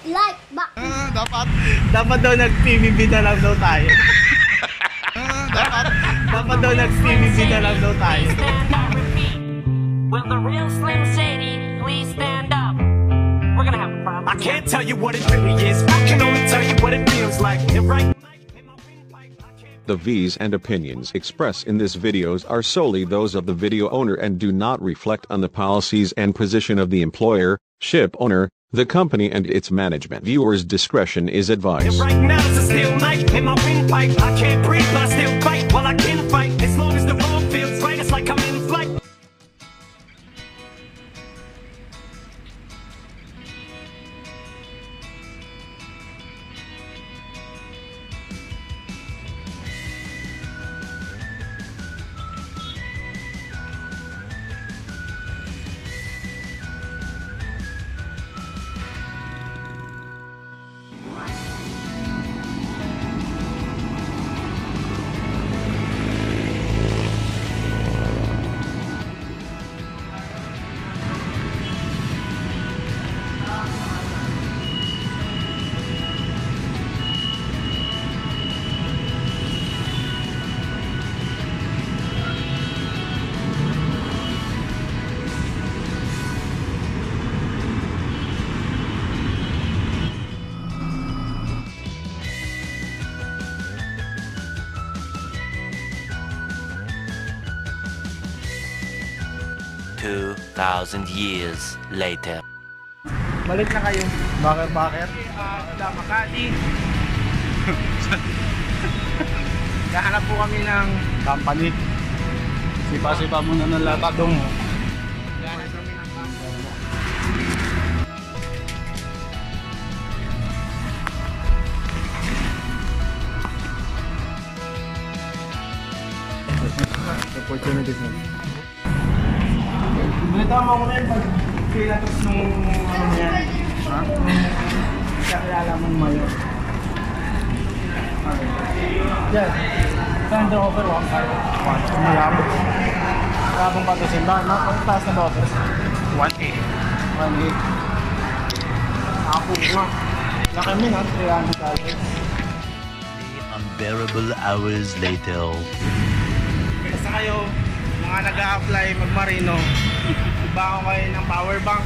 like back. Dapat daw nag-PBB na lang daw tayo. dapat daw nag-PBB na lang daw tayo. Will the real Slim Shady please stand up? We're gonna have a problem. I can't tell you what it really is. I can only tell you what it feels like. And right. The views and opinions expressed in this videos are solely those of the video owner and do not reflect on the policies and position of the employer, ship owner, the company and its management. Viewers' discretion is advised. And right now it's a still night in my windpipe. I can't breathe, but I still fight. Well, I can fight as long as the road feels right. It's like I'm in flight. Thousand years later. Balik na kayo. Bakit? Makati. Kahanap po kami ng company. Sipa-sipa muna ng latadong. Kahanap kami ng company. Opportunities na. Tama ko na yun pag pinatos nung ano yan. Ha? Kakilala mong mayo. Yan. Saan the over 1.5? Mayabot. Mayabong patusin ba? Ang taas na ba office? 1.8. 1.8. Ako nga. Nakami na, 300,000. Unbearable hours later. Basta kayo, mga nag-a-apply mag-marino, ba ako kayo ng power bank.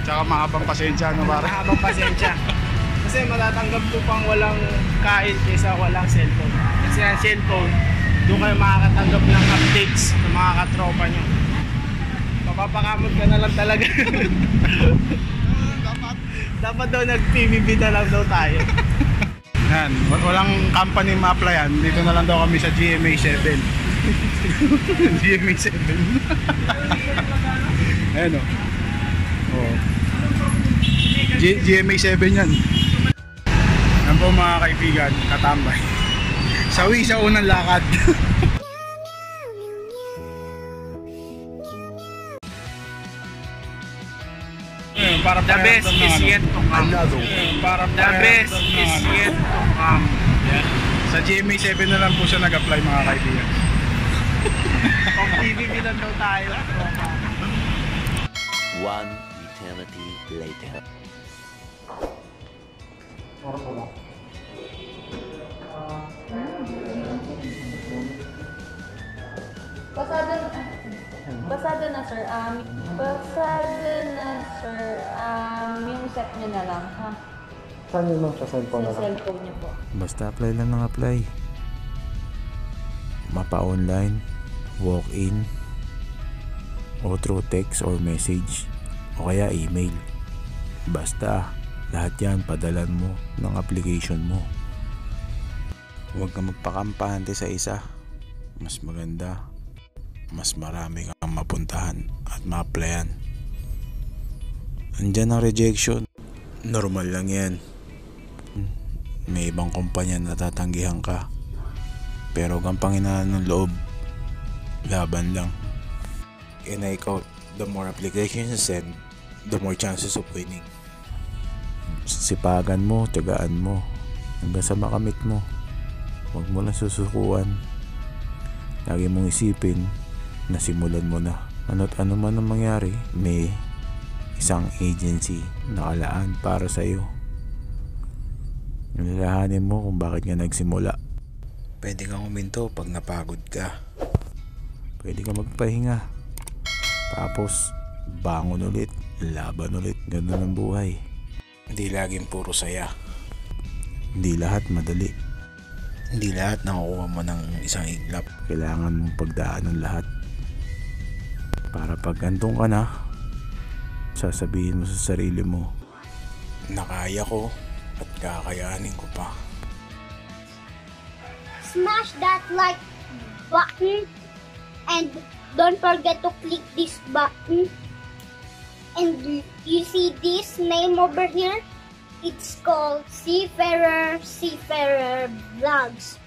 Tsaka mahabang pasensya, no pare? Mahabang pasensya. Kasi matatanggap ko pang walang kain kaysa walang cellphone. Kasi ang cellphone, doon kayo makakatanggap ng updates ng mga katropa nyo. Mapapakamot ka na lang talaga. dapat daw nag-PBB na lang daw tayo. Yan, walang company ma-applyan. Dito na lang daw kami sa GMA 7. GMA 7. Ayan o. Oh. GMA 7 yan. Yan po mga kaibigan, katambay. Sawi sa unang lakad. The best is yet to come. The best is yet to come. Sa GMA 7 na lang po siya nag-apply mga kaibigan. Kung PBB lang daw tayo. One eternity later. Pasado na sir. Yung set nyo na lang, ha? Saan yun lang sa cellphone na Sa lang? cellphone nyo po. Basta apply lang ng apply. Mapa online, walk-in, o through text or message, o kaya email. Basta, lahat yan padalan mo ng application mo. Huwag ka magpakampante sa isa. Mas maganda, mas marami kang mapuntahan at ma-applyan. Andyan ang rejection. Normal lang yan. May ibang kumpanya na tatanggihan ka. Pero huwag kang panghinaan ng loob. Laban lang. And I quote, the more applications you send, the more chances of winning. Sipagan mo, tiyagaan mo, hanggang sa makamit mo. Huwag mo lang susukuan. Lagi mong isipin na simulan mo na. Ano't ano man ang mangyari, may isang agency nakalaan para sa iyo. Nilalahanin mo kung bakit nga nagsimula. Pwede kang huminto pag napagod ka. Pwede kang magpahinga. Tapos, bangon ulit, laban ulit, ganoon ang buhay. Hindi laging puro saya. Hindi lahat madali. Hindi lahat nakukuha mo ng isang iglap. Kailangan mong pagdaan ng lahat. Para pag andun ka na, sasabihin mo sa sarili mo, nakaya ko at kakayanin ko pa. Smash that like button and don't forget to click this button. And you see this name over here? It's called Seafarer Vlogs.